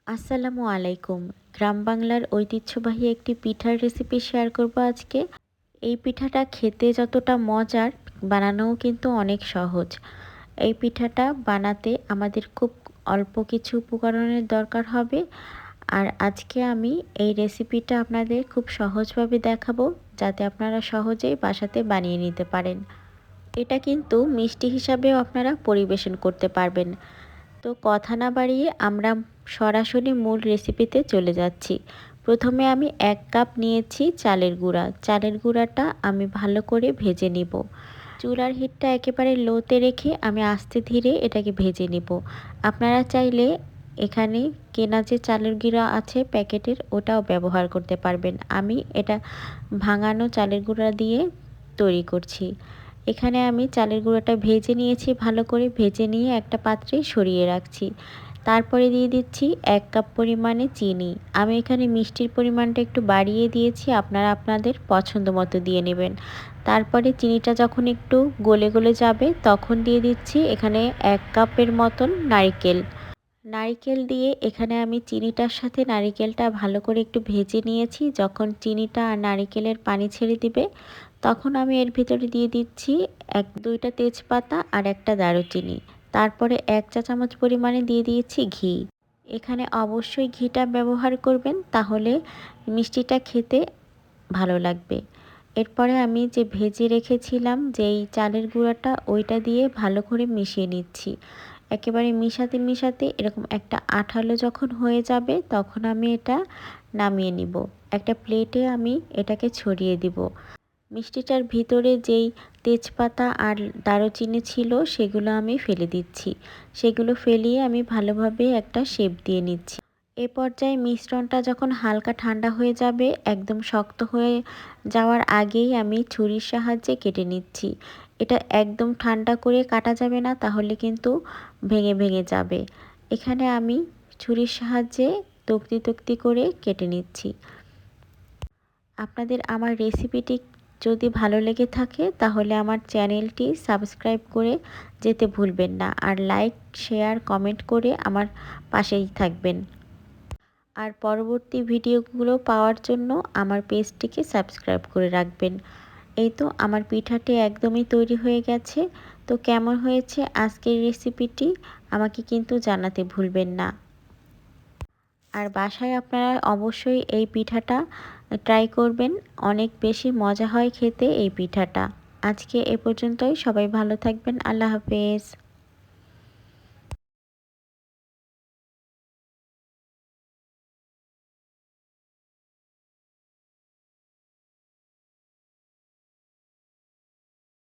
আসসালামু আলাইকুম। গ্রাম বাংলার ঐতিহ্যবাহী একটি পিঠার রেসিপি শেয়ার করব আজকে। এই পিঠাটা খেতে যতটা মজার, বানানোও কিন্তু অনেক সহজ। এই পিঠাটা বানাতে আমাদের খুব অল্প কিছু উপকরণের দরকার হবে। আর আজকে আমি এই রেসিপিটা আপনাদের খুব সহজভাবে দেখাবো, যাতে আপনারা সহজেই বাসাতে বানিয়ে নিতে পারেন। এটা কিন্তু মিষ্টি হিসাবেও আপনারা পরিবেশন করতে পারবেন। তো কথা না বাড়িয়ে আমরা সরাসরি মূল রেসিপিতে চলে যাচ্ছি। প্রথমে আমি 1 কাপ নিয়েছি চালের গুঁড়া। চালের গুঁড়াটা আমি ভালো করে ভেজে নিব। চুলার হিটটা একেবারে লোতে রেখে আমি আস্তে ধীরে এটাকে ভেজে নিব। আপনারা চাইলে এখানে কেনা যে চালের গুঁড়া আছে প্যাকেটের, ওটাও ব্যবহার করতে পারবেন। আমি এটা ভাঙানো চালের গুঁড়া দিয়ে তৈরি করছি। এখানে আমি চালের গুঁড়োটা ভেজে নিয়েছি, ভালো করে ভেজে নিয়ে একটা পাত্রে সরিয়ে রাখছি। তারপরে দিয়ে দিচ্ছি 1 কাপ পরিমাণে চিনি। আমি এখানে মিষ্টির পরিমাণটা একটু বাড়িয়ে দিয়েছি, আপনারা আপনাদের পছন্দ মতো দিয়ে নেবেন। তারপরে চিনিটা যখন একটু গলে গলে যাবে তখন দিয়ে দিচ্ছি এখানে 1 কাপের মতন নারকেল। নারিকেল দিয়ে এখানে আমি চিনিটার সাথে নারিকেলটা ভালো করে একটু ভেজে নিয়েছি। যখন চিনিটা আর নারিকেলের পানি ছেড়ে দিবে তখন আমি এর ভিতরে দিয়ে দিচ্ছি 1-2টা তেজপাতা আর একটা দারুচিনি। তারপরে 1 চা চামচ পরিমাণে দিয়ে দিয়েছি ঘি। এখানে অবশ্যই ঘিটা ব্যবহার করবেন, তাহলে মিষ্টিটা খেতে ভালো লাগবে। এরপরে আমি যে ভেজে রেখেছিলাম যেই চালের গুঁড়াটা, ওইটা দিয়ে ভালো করে মিশিয়ে নিচ্ছি। একেবারে মিশাতে এরকম একটা আঠালো যখন হয়ে যাবে তখন আমি এটা নামিয়ে নিব। একটা প্লেটে আমি এটাকে ছড়িয়ে দিব। মিষ্টিটার ভিতরে যেই তেজপাতা আর দারুচিনি ছিল সেগুলো আমি ফেলে দিচ্ছি। সেগুলো ফেলিয়ে আমি ভালোভাবে একটা শেপ দিয়ে নিচ্ছি। এ পর্যায়ে মিশ্রণটা যখন হালকা ঠান্ডা হয়ে যাবে, একদম শক্ত হয়ে যাওয়ার আগেই আমি ছুরির সাহায্যে কেটে নিচ্ছি। এটা একদম ঠান্ডা করে কাটা যাবে না, তাহলে কিন্তু ভেঙে ভেঙে যাবে। এখানে আমি ছুরির সাহায্যে তক্তি করে কেটে নিচ্ছি। আপনাদের আমার রেসিপিটি যদি ভালো লেগে থাকে তাহলে আমার চ্যানেলটি সাবস্ক্রাইব করে যেতে ভুলবেন না। আর লাইক, শেয়ার, কমেন্ট করে আমার পাশেই থাকবেন। আর পরবর্তী ভিডিওগুলো পাওয়ার জন্য আমার পেজটিকে সাবস্ক্রাইব করে রাখবেন। এই তো আমার পিঠাটি একদমই তৈরি হয়ে গেছে। তো কেমন হয়েছে আজকের রেসিপিটি আমাকে কিন্তু জানাতে ভুলবেন না। আর বাসায় আপনারা অবশ্যই এই পিঠাটা ট্রাই করবেন, অনেক বেশি মজা হয় খেতে এই পিঠাটা। আজকে এ পর্যন্তই, সবাই ভালো থাকবেন। আল্লাহ হাফেজ।